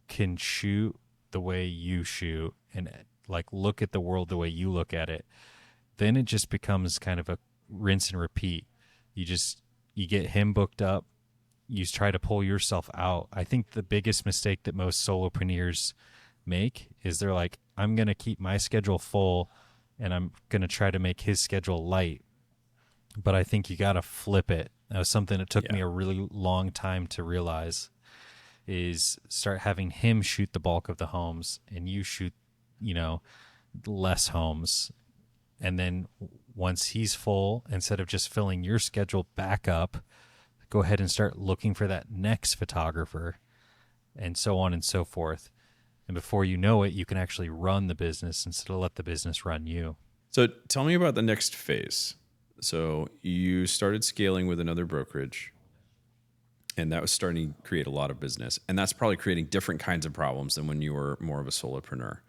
can shoot the way you shoot and like look at the world the way you look at it, then it just becomes kind of a rinse and repeat. You get him booked up, you try to pull yourself out. I think the biggest mistake that most solopreneurs make is they're like, I'm going to keep my schedule full and I'm going to try to make his schedule light. But I think you got to flip it. That was something that took me a really long time to realize, is start having him shoot the bulk of the homes and you shoot, you know, less homes. And then once he's full, instead of just filling your schedule back up, go ahead and start looking for that next photographer, and so on and so forth. And before you know it, you can actually run the business instead of let the business run you.
So tell me about the next phase. So you started scaling with another brokerage, and that was starting to create a lot of business. And that's probably creating different kinds of problems than when you were more of a solopreneur.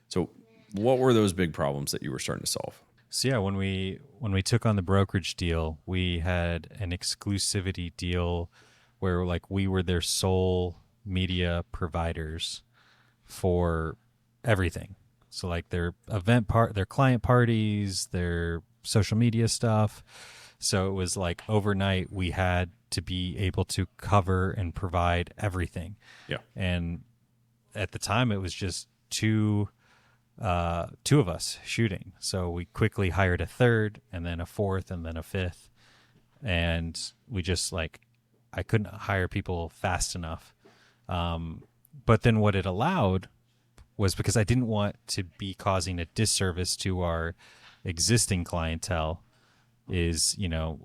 So what were those big problems that you were starting to solve?
So yeah, when we took on the brokerage deal, we had an exclusivity deal where like we were their sole media providers for everything. So like their their client parties, their social media stuff. So it was like overnight we had to be able to cover and provide everything.
Yeah.
And at the time it was just two of us shooting. So we quickly hired a third and then a fourth and then a fifth. And we just like, I couldn't hire people fast enough. But then what it allowed was, because I didn't want to be causing a disservice to our existing clientele, is, you know,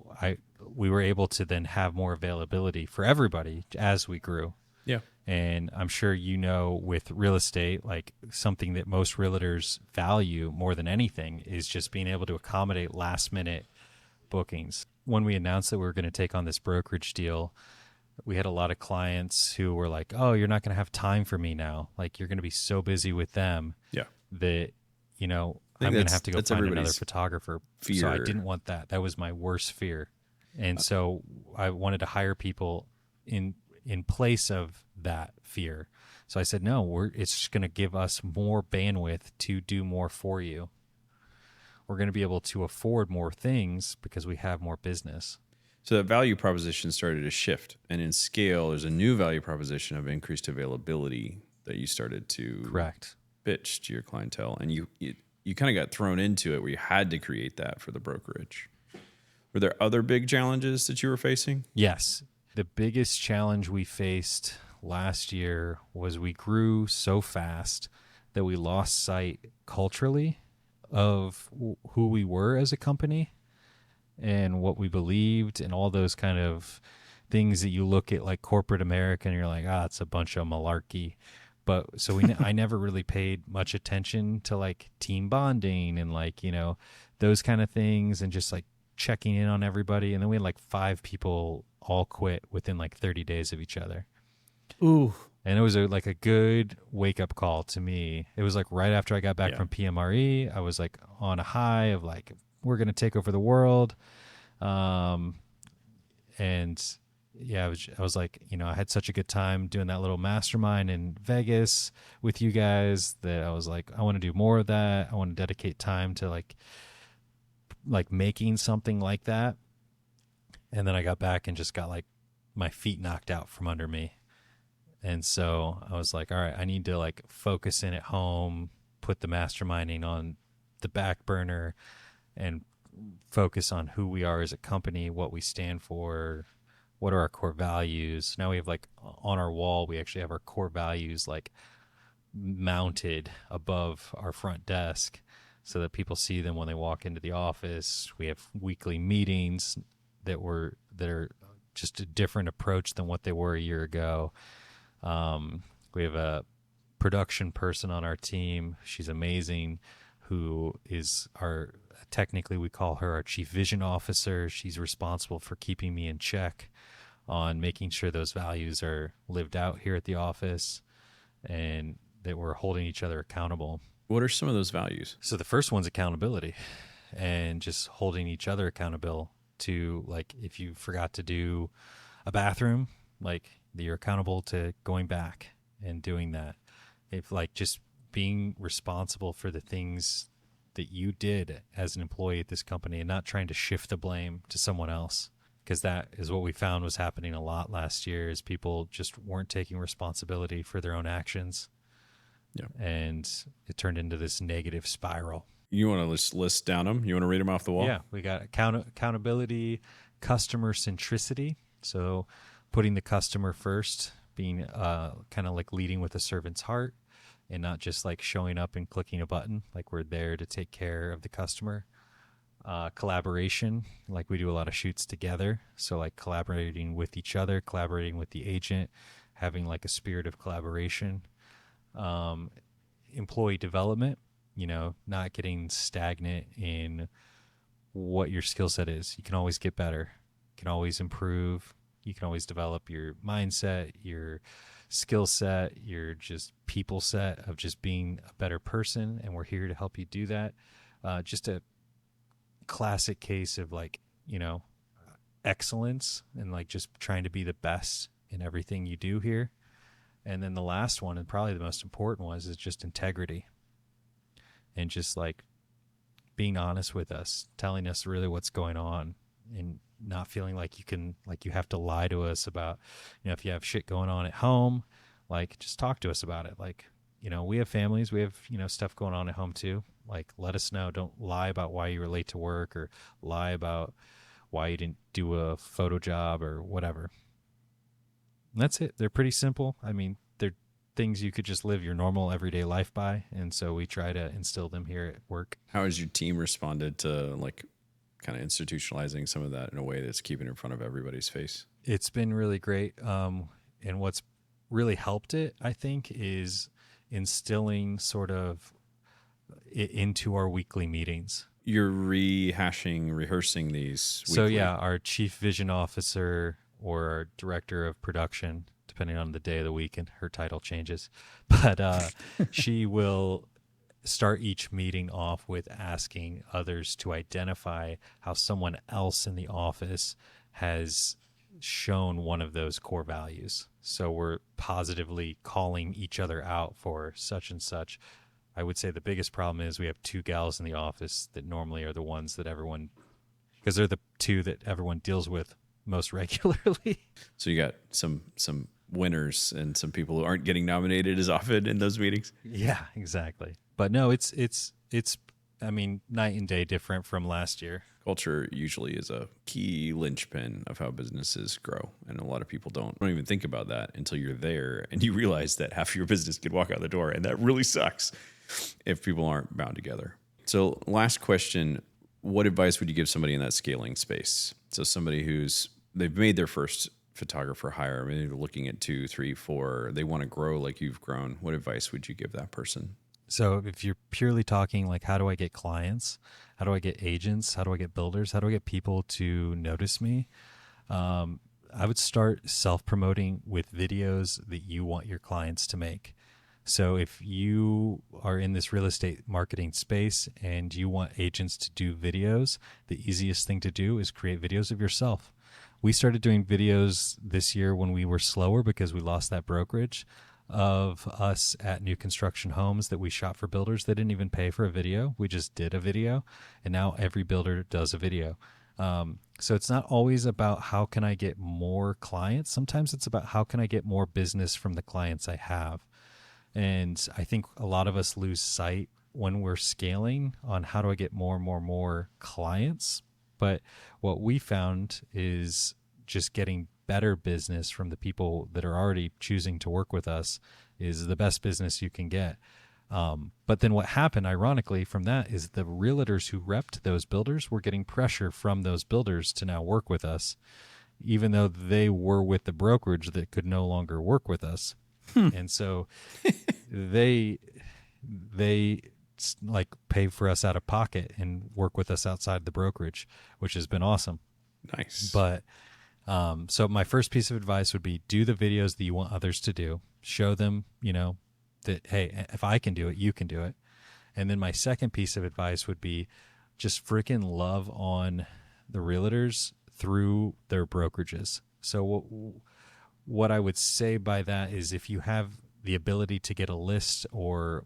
we were able to then have more availability for everybody as we grew.
Yeah.
And I'm sure, you know, with real estate, like something that most realtors value more than anything is just being able to accommodate last minute bookings. When we announced that we were going to take on this brokerage deal, we had a lot of clients who were like, oh, you're not going to have time for me now. Like, you're going to be so busy with them that, you know, I'm going to have to go find another photographer.
Fear.
So I didn't want that. That was my worst fear. And so I wanted to hire people in place of that fear. So I said, no, it's just going to give us more bandwidth to do more for you. We're going to be able to afford more things because we have more business.
So that value proposition started to shift, and in scale, there's a new value proposition of increased availability that you started to pitch to your clientele, and you kind of got thrown into it where you had to create that for the brokerage. Were there other big challenges that you were facing?
Yes. The biggest challenge we faced last year was we grew so fast that we lost sight culturally of who we were as a company and what we believed, and all those kind of things that you look at like corporate America and you're like, it's a bunch of malarkey. But so I never really paid much attention to like team bonding and like, you know, those kind of things, and just like checking in on everybody. And then we had like 5 people all quit within like 30 days of each other.
Ooh.
And it was like a good wake up call to me. It was like right after I got back from PMRE, I was like on a high of like, we're going to take over the world. And yeah, I was like, you know, I had such a good time doing that little mastermind in Vegas with you guys that I was like, I want to do more of that. I want to dedicate time to like making something like that. And then I got back and just got like my feet knocked out from under me. And so I was like, all right, I need to like focus in at home, put the masterminding on the back burner, and focus on who we are as a company, what we stand for, what are our core values. Now we have like on our wall, we actually have our core values like mounted above our front desk. so that people see them when they walk into the office. We have weekly meetings that are just a different approach than what they were a year ago. We have a production person on our team. She's amazing, who is technically we call her our chief vision officer. She's responsible for keeping me in check on making sure those values are lived out here at the office and that we're holding each other accountable.
What are some of those values?
So the first one's accountability, and just holding each other accountable to, like, if you forgot to do a bathroom, like, you're accountable to going back and doing that. If, like, just being responsible for the things that you did as an employee at this company and not trying to shift the blame to someone else. Because that is what we found was happening a lot last year, is people just weren't taking responsibility for their own actions.
Yeah.
And it turned into this negative spiral.
You want to just list down them? You want to read them off the wall?
Yeah, we got accountability, customer centricity. So putting the customer first, being kind of like leading with a servant's heart and not just like showing up and clicking a button. Like, we're there to take care of the customer. Collaboration, like we do a lot of shoots together. So like collaborating with each other, collaborating with the agent, having like a spirit of collaboration. Employee development, not getting stagnant in what your skill set is. You can always get better. You can always improve. You can always develop your mindset, your skill set, your just people set of just being a better person. And we're here to help you do that. Just a classic case of like, excellence and like just trying to be the best in everything you do here. And then the last one, and probably the most important one, is just integrity. And just like being honest with us, telling us really what's going on, and not feeling like you have to lie to us about, if you have shit going on at home, like, just talk to us about it. Like, we have families, we have, stuff going on at home too. Like, let us know. Don't lie about why you were late to work, or lie about why you didn't do a photo job or whatever. And that's it. They're pretty simple. I mean, they're things you could just live your normal everyday life by. And so we try to instill them here at work.
How has your team responded to like kind of institutionalizing some of that in a way that's keeping it in front of everybody's face?
It's been really great. And what's really helped it, I think, is instilling sort of it into our weekly meetings.
You're rehearsing these weekly.
So yeah, our chief vision officer or our director of production, depending on the day of the week, and her title changes, but she will start each meeting off with asking others to identify how someone else in the office has shown one of those core values. So we're positively calling each other out for such and such. I would say the biggest problem is we have two gals in the office that normally are the ones that everyone, because they're the two that everyone deals with most regularly.
So you got some winners and some people who aren't getting nominated as often in those meetings.
Yeah, exactly. But no, it's I mean, night and day different from last year.
Culture usually is a key linchpin of how businesses grow. And a lot of people don't even think about that until you're there and you realize that half of your business could walk out the door. And that really sucks if people aren't bound together. So last question, what advice would you give somebody in that scaling space? So somebody they've made their first photographer hire, maybe they're looking at 2, 3, 4, they want to grow like you've grown. What advice would you give that person?
So if you're purely talking like, how do I get clients? How do I get agents? How do I get builders? How do I get people to notice me? I would start self-promoting with videos that you want your clients to make. So if you are in this real estate marketing space and you want agents to do videos, the easiest thing to do is create videos of yourself. We started doing videos this year when we were slower because we lost that brokerage of us at new construction homes that we shot for builders. They didn't even pay for a video. We just did a video, and now every builder does a video. So it's not always about how can I get more clients. Sometimes it's about how can I get more business from the clients I have. And I think a lot of us lose sight when we're scaling on how do I get more clients. But what we found is just getting better business from the people that are already choosing to work with us is the best business you can get. But then what happened, ironically, from that is the realtors who repped those builders were getting pressure from those builders to now work with us, even though they were with the brokerage that could no longer work with us. And so they like pay for us out of pocket and work with us outside the brokerage, which has been awesome.
Nice.
But so my first piece of advice would be do the videos that you want others to do. Show them, that, hey, if I can do it, you can do it. And then my second piece of advice would be just freaking love on the realtors through their brokerages. So what I would say by that is if you have the ability to get a list, or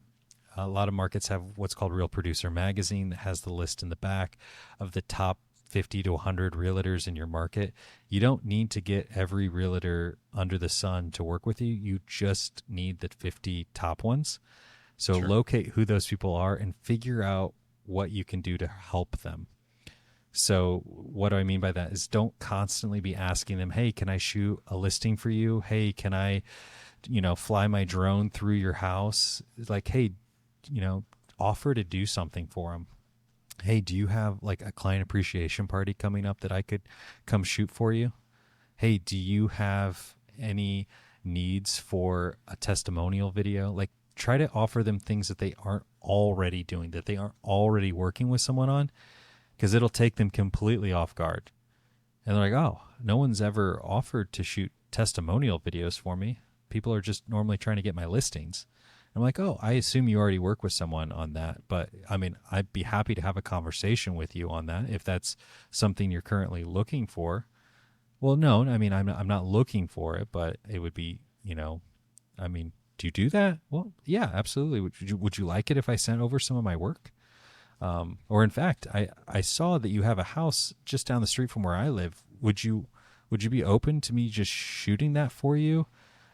a lot of markets have what's called Real Producer Magazine that has the list in the back of the top 50 to 100 realtors in your market. You don't need to get every realtor under the sun to work with you. You just need the 50 top ones. So locate who those people are and figure out what you can do to help them. So what do I mean by that is don't constantly be asking them, hey, can I shoot a listing for you? Hey, can I, fly my drone through your house? Like, hey, offer to do something for them. Hey, do you have like a client appreciation party coming up that I could come shoot for you? Hey, do you have any needs for a testimonial video? Like, try to offer them things that they aren't already doing, that they aren't already working with someone on, because it'll take them completely off guard. And they're like, oh, no one's ever offered to shoot testimonial videos for me. People are just normally trying to get my listings. I'm like, oh, I assume you already work with someone on that. But I mean, I'd be happy to have a conversation with you on that if that's something you're currently looking for. Well, no, I mean, I'm not looking for it, but it would be, I mean, do you do that? Well, yeah, absolutely. Would you like it if I sent over some of my work? Or in fact, I saw that you have a house just down the street from where I live. Would you be open to me just shooting that for you?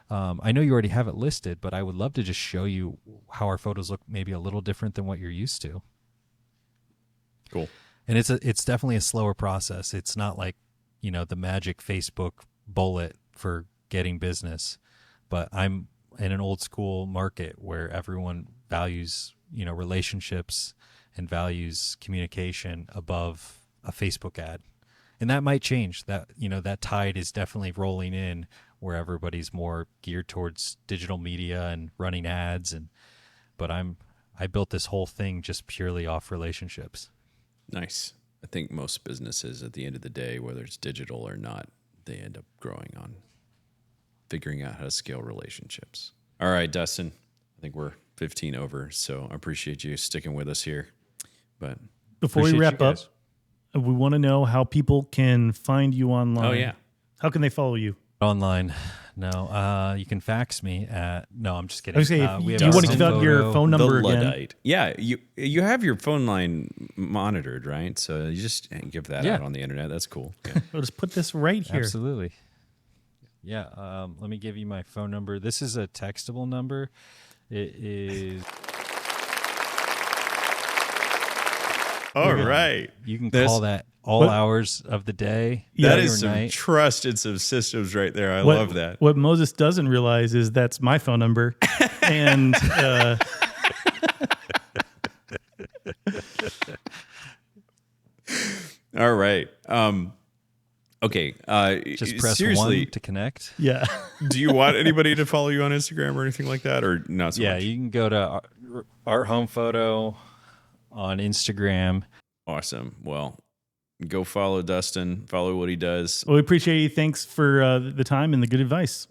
I know you already have it listed, but I would love to just show you how our photos look maybe a little different than what you're used to.
Cool.
And it's definitely a slower process. It's not like, the magic Facebook bullet for getting business, but I'm in an old school market where everyone values, relationships and values communication above a Facebook ad. And that might change. That, that tide is definitely rolling in where everybody's more geared towards digital media and running ads. But I built this whole thing just purely off relationships.
Nice. I think most businesses at the end of the day, whether it's digital or not, they end up growing on figuring out how to scale relationships. All right, Dustin, I think we're 15 over, so I appreciate you sticking with us here. But
before we wrap up, we want to know how people can find you online.
Oh, yeah.
How can they follow you?
Online. No, you can fax me at, no, I'm just kidding.
I was saying, do you want to give out your phone number
the
again?
Luddite. Yeah, you have your phone line monitored, right? So you just give that out on the internet. That's cool. Yeah.
We'll just put this right here.
Absolutely. Yeah, let me give you my phone number. This is a textable number. It is...
All right.
You can call that all hours of the day.
That is some
night.
trust in some systems right there. I love that.
What Moses doesn't realize is that's my phone number. And
all right. Okay.
Just press
seriously,
1 to connect.
yeah.
Do you want anybody to follow you on Instagram or anything like that, or not so much?
Yeah, you can go to Art Home Photo on Instagram.
Awesome. Well, go follow Dustin. Follow what he does.
Well, we appreciate you. Thanks for the time and the good advice.